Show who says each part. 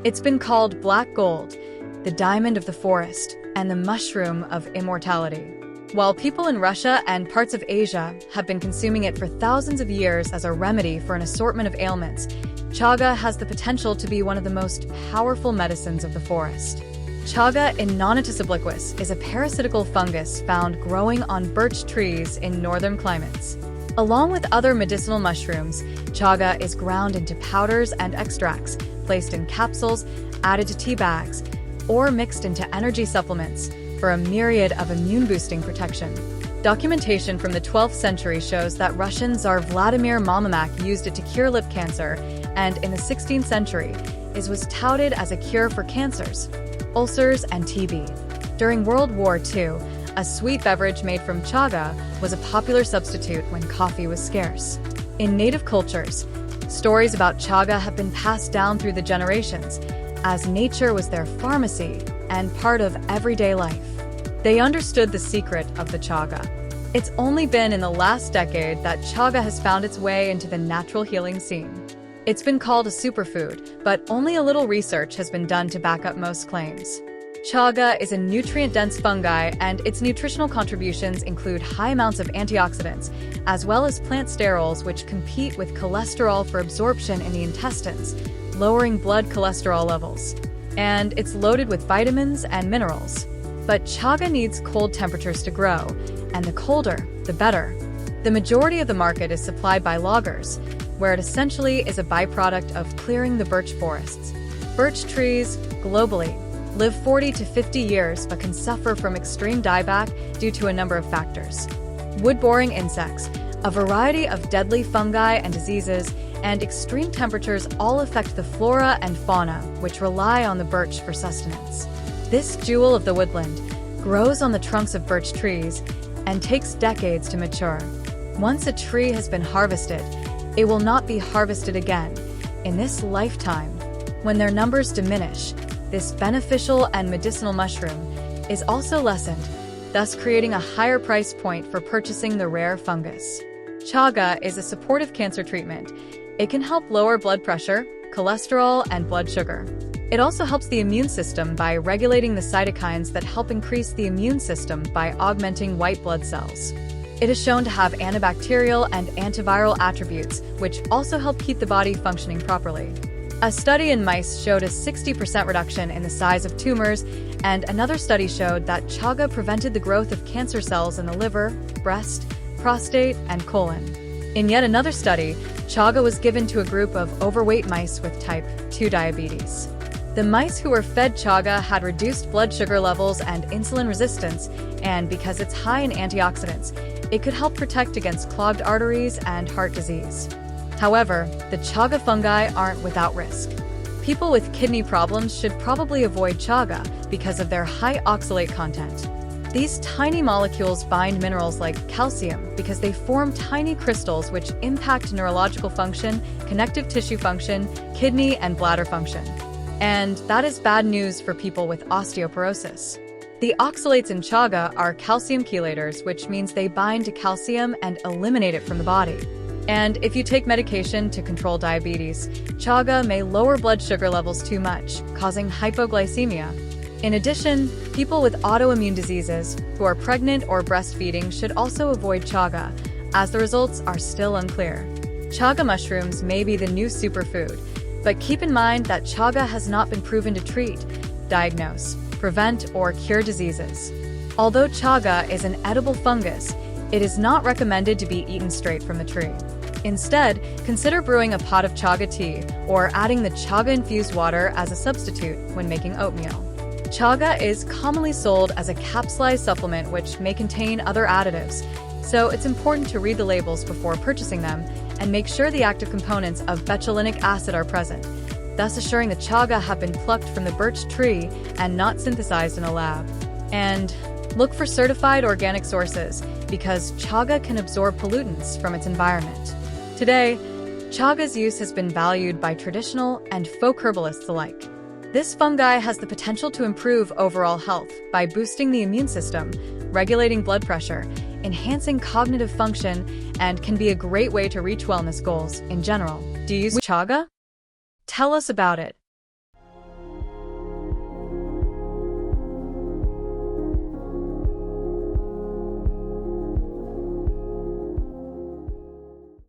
Speaker 1: It's been called black gold, the diamond of the forest, and the mushroom of immortality. While people in Russia and parts of Asia have been consuming it for thousands of years as a remedy for an assortment of ailments, chaga has the potential to be one of the most powerful medicines of the forest. Chaga innonatus obliquus is a parasitical fungus found growing on birch trees in northern climates. Along with other medicinal mushrooms, chaga is ground into powders and extracts, placed in capsules, added to tea bags, or mixed into energy supplements for a myriad of immune-boosting protection. Documentation from the 12th century shows that Russian Tsar Vladimir Mamamak used it to cure lip cancer, and in the 16th century, it was touted as a cure for cancers, ulcers, and TB. During World War II, a sweet beverage made from chaga was a popular substitute when coffee was scarce. In native cultures, stories about chaga have been passed down through the generations, as nature was their pharmacy and part of everyday life. They understood the secret of the chaga. It's only been in the last decade that chaga has found its way into the natural healing scene. It's been called a superfood, but only a little research has been done to back up most claims. Chaga is a nutrient-dense fungi, and its nutritional contributions include high amounts of antioxidants, as well as plant sterols which compete with cholesterol for absorption in the intestines, lowering blood cholesterol levels. And it's loaded with vitamins and minerals. But chaga needs cold temperatures to grow, and the colder, the better. The majority of the market is supplied by loggers, where it essentially is a byproduct of clearing the birch forests. Birch trees, globally, live 40 to 50 years but can suffer from extreme dieback due to a number of factors. Wood-boring insects, a variety of deadly fungi and diseases, and extreme temperatures all affect the flora and fauna, which rely on the birch for sustenance. This jewel of the woodland grows on the trunks of birch trees and takes decades to mature. Once a tree has been harvested, it will not be harvested again in this lifetime. When their numbers diminish, this beneficial and medicinal mushroom is also lessened, thus creating a higher price point for purchasing the rare fungus. Chaga is a supportive cancer treatment. It can help lower blood pressure, cholesterol, and blood sugar. It also helps the immune system by regulating the cytokines that help increase the immune system by augmenting white blood cells. It is shown to have antibacterial and antiviral attributes, which also help keep the body functioning properly. A study in mice showed a 60% reduction in the size of tumors, and another study showed that chaga prevented the growth of cancer cells in the liver, breast, prostate, and colon. In yet another study, chaga was given to a group of overweight mice with type 2 diabetes. The mice who were fed chaga had reduced blood sugar levels and insulin resistance, and because it's high in antioxidants, it could help protect against clogged arteries and heart disease. However, the chaga fungi aren't without risk. People with kidney problems should probably avoid chaga because of their high oxalate content. These tiny molecules bind minerals like calcium because they form tiny crystals which impact neurological function, connective tissue function, kidney and bladder function. And that is bad news for people with osteoporosis. The oxalates in chaga are calcium chelators, which means they bind to calcium and eliminate it from the body. And if you take medication to control diabetes, chaga may lower blood sugar levels too much, causing hypoglycemia. In addition, people with autoimmune diseases who are pregnant or breastfeeding should also avoid chaga, as the results are still unclear. Chaga mushrooms may be the new superfood, but keep in mind that chaga has not been proven to treat, diagnose, prevent, or cure diseases. Although chaga is an edible fungus, it is not recommended to be eaten straight from the tree. Instead, consider brewing a pot of chaga tea or adding the chaga-infused water as a substitute when making oatmeal. Chaga is commonly sold as a capsulized supplement which may contain other additives, so it's important to read the labels before purchasing them and make sure the active components of betulinic acid are present, thus assuring the chaga have been plucked from the birch tree and not synthesized in a lab. And look for certified organic sources, because chaga can absorb pollutants from its environment. Today, chaga's use has been valued by traditional and folk herbalists alike. This fungi has the potential to improve overall health by boosting the immune system, regulating blood pressure, enhancing cognitive function, and can be a great way to reach wellness goals in general. Do you use chaga? Tell us about it.